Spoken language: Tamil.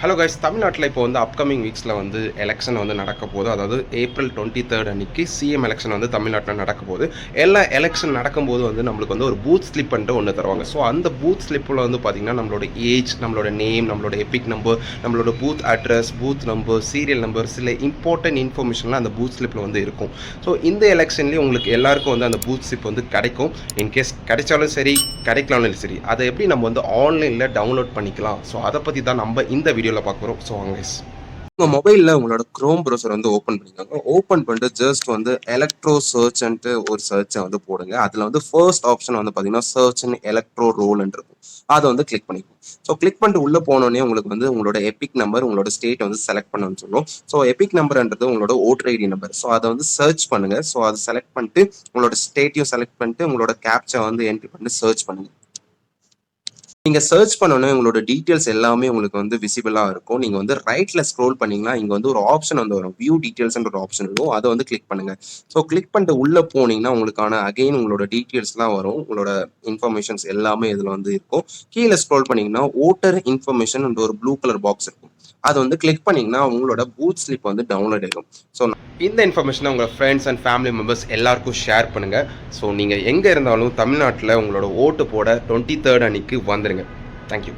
ஹலோ கைஸ், தமிழ்நாட்டில் இப்போ வந்து அப்கமிங் வீக்ஸில் வந்து எலெக்ஷன் வந்து நடக்க போகுது. அதாவது April 23 அன்னைக்கு சிஎம் எலெக்ஷன் வந்து தமிழ்நாட்டில் நடக்க போகுது. எல்லா எலெக்ஷன் நடக்கும்போது வந்து நம்மளுக்கு வந்து ஒரு பூத் ஸ்லிப்ன்ட்டு ஒன்று தருவாங்க. ஸோ அந்த பூத் ஸ்லிப்பில் வந்து பார்த்திங்கன்னா நம்மளோட ஏஜ், நம்மளோட நேம், நம்மளோட எபிக் நம்பர், நம்மளோட booth address, booth number, serial number, சில இம்பார்ட்டன்ட் இன்ஃபர்மேஷன்லாம் அந்த பூத் ஸ்லிப்பில் வந்து இருக்கும். ஸோ இந்த எலெக்ஷன்லேயும் உங்களுக்கு எல்லாருக்கும் வந்து அந்த பூத் ஸ்லிப் வந்து கிடைக்கும். இன்கேஸ் கிடைச்சாலும் சரி, கிடைக்கலாலும் சரி, அதை எப்படி நம்ம வந்து ஆன்லைனில் டவுன்லோட் பண்ணிக்கலாம். ஸோ அதை பற்றி தான் நம்ம இந்த வீடியோவில் பார்க்க போகிறோம். ஸோ வாங்க guys. உங்கள் மொபைலில் உங்களோட க்ரோம் ப்ரௌசர் வந்து ஓப்பன் பண்ணிக்கோங்க. ஓப்பன் பண்ணிட்டு ஜஸ்ட் வந்து எலக்ட்ரோ சர்ச்ன்ட்டு ஒரு சர்ச்சை வந்து போடுங்க. அதில் வந்து ஃபர்ஸ்ட் ஆப்ஷன் வந்து பார்த்தீங்கன்னா சர்ச் இன் எலக்ட்ரோ ரோல்ன்னு இருக்கும். அதை வந்து கிளிக் பண்ணிக்கும். ஸோ கிளிக் பண்ணிட்டு உள்ளே போனோடனே உங்களுக்கு வந்து உங்களோட எபிக் நம்பர், உங்களோட ஸ்டேட் வந்து செலக்ட் பண்ணணும்னு சொல்லும். ஸோ எபிக் நம்பர்ன்றது உங்களோட ஓட்டர் ஐடி நம்பர். ஸோ அதை வந்து சர்ச் பண்ணுங்க. ஸோ அதை செலக்ட் பண்ணிட்டு உங்களோட ஸ்டேட்டையும் செலக்ட் பண்ணிட்டு உங்களோட கேப்சா வந்து என்ட்ரி பண்ணிட்டு சர்ச் பண்ணுங்க. நீங்க சர்ச் பண்ணோன்னே உங்களோட டீட்டெயில்ஸ் எல்லாமே உங்களுக்கு வந்து விசிபிளா இருக்கும். நீங்க வந்து ரைட்ல ஸ்க்ரோல் பண்ணீங்கன்னா இங்க வந்து ஒரு ஆப்ஷன் வந்து வரும். வியூ டீட்டெயில்ஸ்ன்ற ஒரு ஆப்ஷன் இருக்கும். அதை வந்து கிளிக் பண்ணுங்க. ஸோ கிளிக் பண்ணிட்டு உள்ள போனீங்கன்னா உங்களுக்கான அகைன் உங்களோட டீட்டெயில்ஸ்லாம் வரும். உங்களோட இன்ஃபர்மேஷன்ஸ் எல்லாமே இதுல வந்து இருக்கும். கீழே ஸ்க்ரோல் பண்ணீங்கன்னா ஓட்டர் இன்ஃபர்மேஷன் ஒரு ப்ளூ கலர் பாக்ஸ் இருக்கும். அதை வந்து கிளிக் பண்ணீங்கன்னா உங்களோட பூத் ஸ்லிப் வந்து டவுன்லோட் ஆகும். ஸோ இந்த இன்ஃபர்மேஷனை உங்கள் ஃப்ரெண்ட்ஸ் அண்ட் ஃபேமிலி மெம்பர்ஸ் எல்லாருக்கும் ஷேர் பண்ணுங்கள். ஸோ நீங்கள் எங்கே இருந்தாலும் தமிழ்நாட்டில் உங்களோட ஓட்டு போட 23 அன்னைக்கு வந்துடுங்க. தேங்க்யூ.